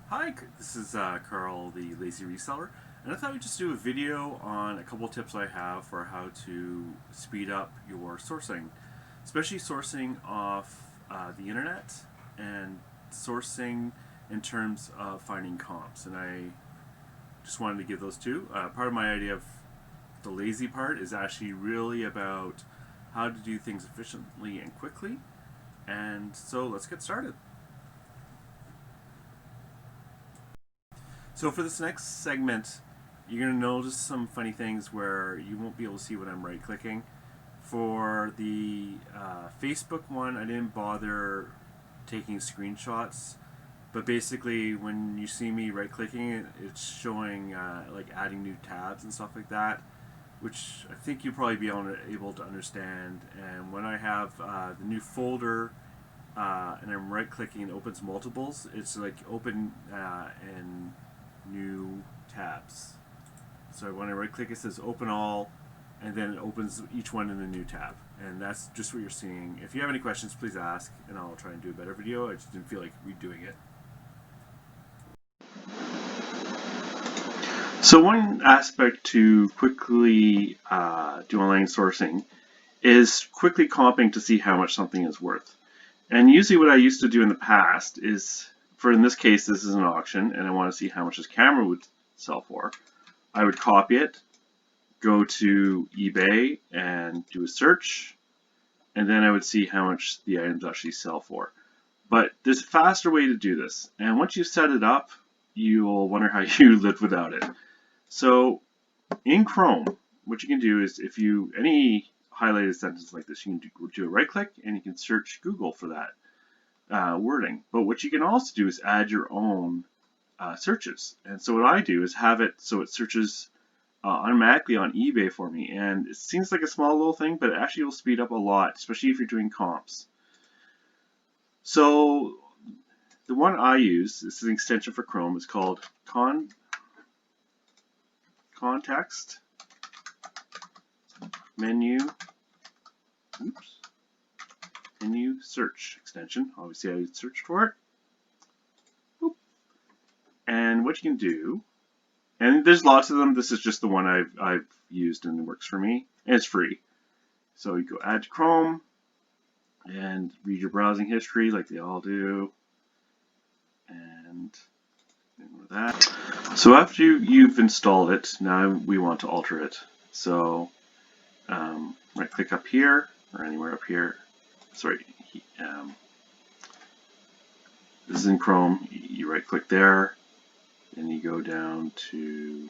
Hi, this is Carl, the Lazy Reseller, and I thought we'd just do a video on a couple tips I have for how to speed up your sourcing, especially sourcing off the internet and sourcing in terms of finding comps. And I just wanted to give those two. Part of my idea of the lazy part is actually really about how to do things efficiently and quickly. And so let's get started. So for this next segment, you're going to notice some funny things where you won't be able to see what I'm right clicking. For the Facebook one, I didn't bother taking screenshots, but basically when you see me right clicking, it's showing like adding new tabs and stuff like that, which I think you'll probably be able to understand. And when I have the new folder and I'm right clicking and opens multiples, it's like open and new tabs. So when I right click, it says open all, and then it opens each one in a new tab. And that's just what you're seeing. If you have any questions, please ask, and I'll try and do a better video. I just didn't feel like redoing it. So one aspect to quickly do online sourcing is quickly comping to see how much something is worth. And usually what I used to do in the past is, in this case, this is an auction, and I want to see how much this camera would sell for. I would copy it, go to eBay and do a search, and then I would see how much the items actually sell for. But there's a faster way to do this, and once you set it up, you'll wonder how you lived without it. So in Chrome, what you can do is, if you any highlighted sentence like this, you can do a right click and you can search Google for that wording. But what you can also do is add your own searches. And so what I do is have it so it searches automatically on eBay for me. And it seems like a small little thing, but it actually will speed up a lot, especially if you're doing comps. So the one I use, this is an extension for Chrome, is called Context Menu Search extension. Obviously I searched for it. Boop. And what you can do, and there's lots of them, this is just the one I've used and it works for me, and it's free. So you go add to Chrome and read your browsing history like they all do, and ignore that. So after you've installed it, now we want to alter it. So right click up here, or anywhere up here, sorry, this is in Chrome, you right click there, and you go down to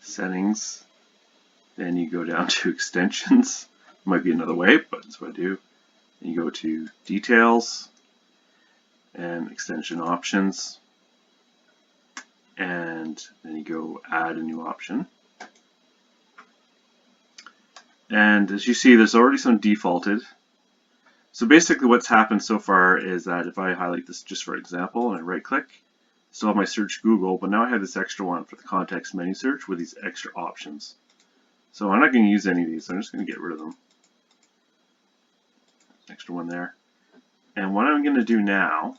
settings, then you go down to extensions. Might be another way, but that's what I do. And you go to details and extension options, and then you go add a new option. And as you see, there's already some defaulted. So basically what's happened so far is that if I highlight this just for example and I right click, still have my search Google, but now I have this extra one for the context menu search with these extra options. So I'm not going to use any of these, I'm just going to get rid of them. Extra one there. And what I'm going to do now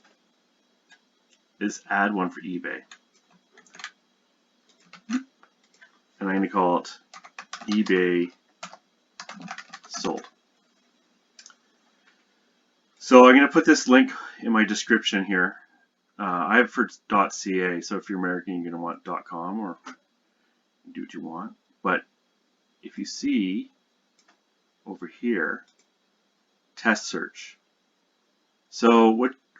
is add one for eBay. And I'm going to call it eBay sold. So I'm going to put this link in my description here. I have for .ca, so if you're American, you're going to want .com, or do what you want. But if you see over here, test search. So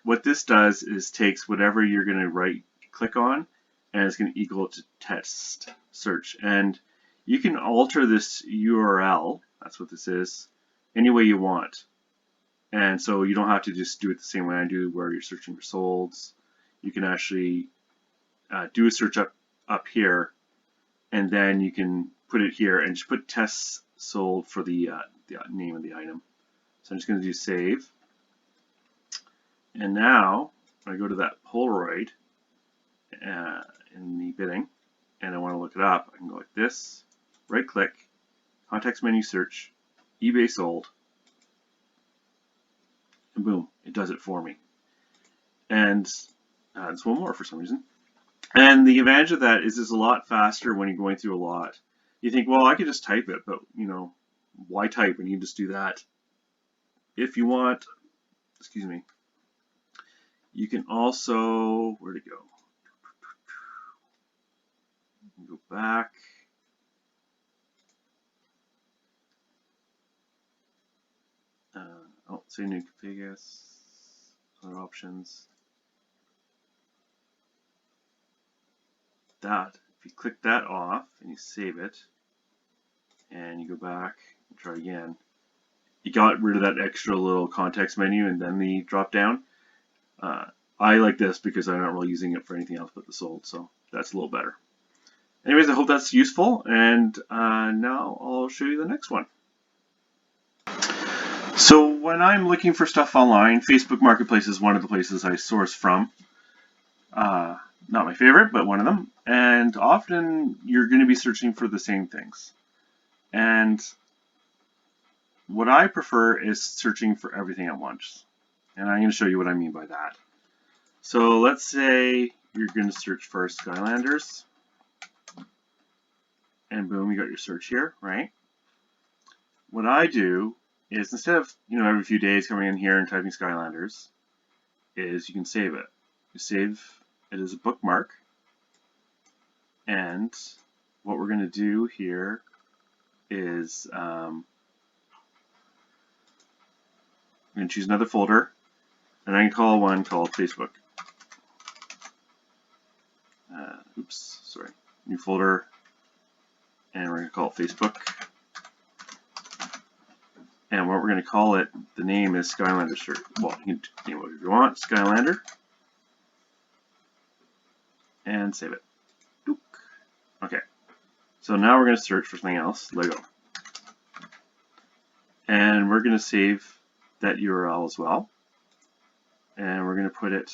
what this does is takes whatever you're going to right click on, and it's going to equal it to test search. And you can alter this URL, that's what this is, any way you want. And so you don't have to just do it the same way I do, where you're searching for solds. You can actually do a search up here, and then you can put it here and just put tests sold for the name of the item. So I'm just going to do save. And now when I go to that Polaroid in the bidding, and I want to look it up, I can go like this, right click, context menu search, eBay sold, and boom, it does it for me. And It's one more for some reason. And the advantage of that is it's a lot faster when you're going through a lot. You think, well, I could just type it, but why type when you can just do that? If you want, excuse me, you can also, where'd it go? Go back. Save new config, other options. That, if you click that off and you save it, and you go back and try again, you got rid of that extra little context menu and then the drop down. I like this because I'm not really using it for anything else but the sold, so that's a little better. Anyways, I hope that's useful, and now I'll show you the next one. So when I'm looking for stuff online, Facebook Marketplace is one of the places I source from. Not my favorite, but one of them. And often you're going to be searching for the same things. And what I prefer is searching for everything at once. And I'm going to show you what I mean by that. So let's say you're going to search for Skylanders. And boom, you got your search here, right? What I do is instead of, every few days coming in here and typing Skylanders, is you can save it. You save it as a bookmark. And what we're going to do here is I'm going to choose another folder, and I can call one called Facebook. New folder, and we're going to call it Facebook. And what we're going to call it, the name is Skylander Search. Well, you can name it whatever you want, Skylander, and save it. Dook. Okay, so now we're going to search for something else, Lego. And we're going to save that URL as well. And we're going to put it,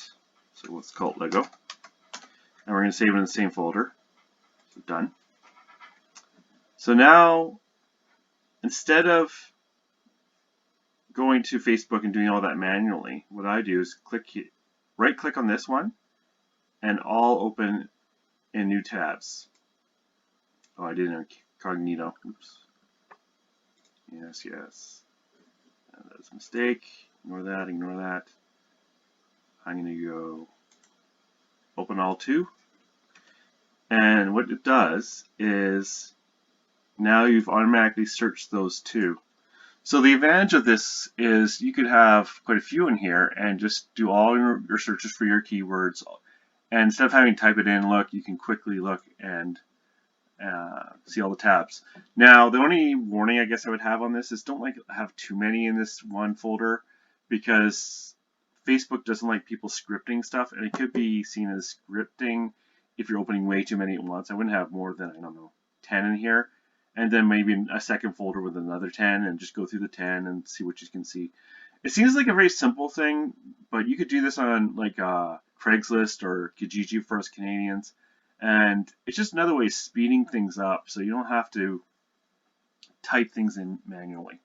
so let's call it Lego. And we're going to save it in the same folder. So done. So now, instead of going to Facebook and doing all that manually, what I do is right click on this one and all open in new tabs. Oh, I did an incognito. Oops. Yes. That's a mistake. Ignore that, ignore that. I'm going to go open all two. And what it does is now you've automatically searched those two. So the advantage of this is you could have quite a few in here and just do all your searches for your keywords. And instead of having to type it in, look, you can quickly look and see all the tabs. Now, the only warning I guess I would have on this is don't have too many in this one folder, because Facebook doesn't like people scripting stuff, and it could be seen as scripting if you're opening way too many at once. I wouldn't have more than, I don't know, 10 in here, and then maybe a second folder with another 10, and just go through the 10 and see what you can see. It seems like a very simple thing, but you could do this on like Craigslist or Kijiji for us Canadians, and it's just another way of speeding things up so you don't have to type things in manually.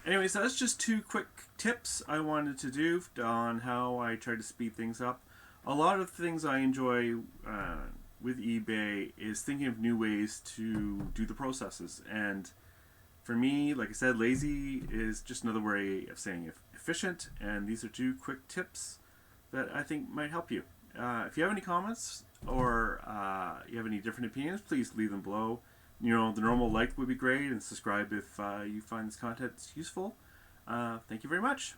Anyways, that's just 2 quick tips I wanted to do on how I try to speed things up. A lot of things I enjoy with eBay is thinking of new ways to do the processes. And for me, like I said, lazy is just another way of saying efficient. And these are 2 quick tips that I think might help you. If you have any comments or you have any different opinions, please leave them below. The normal like would be great, and subscribe if you find this content useful. Thank you very much.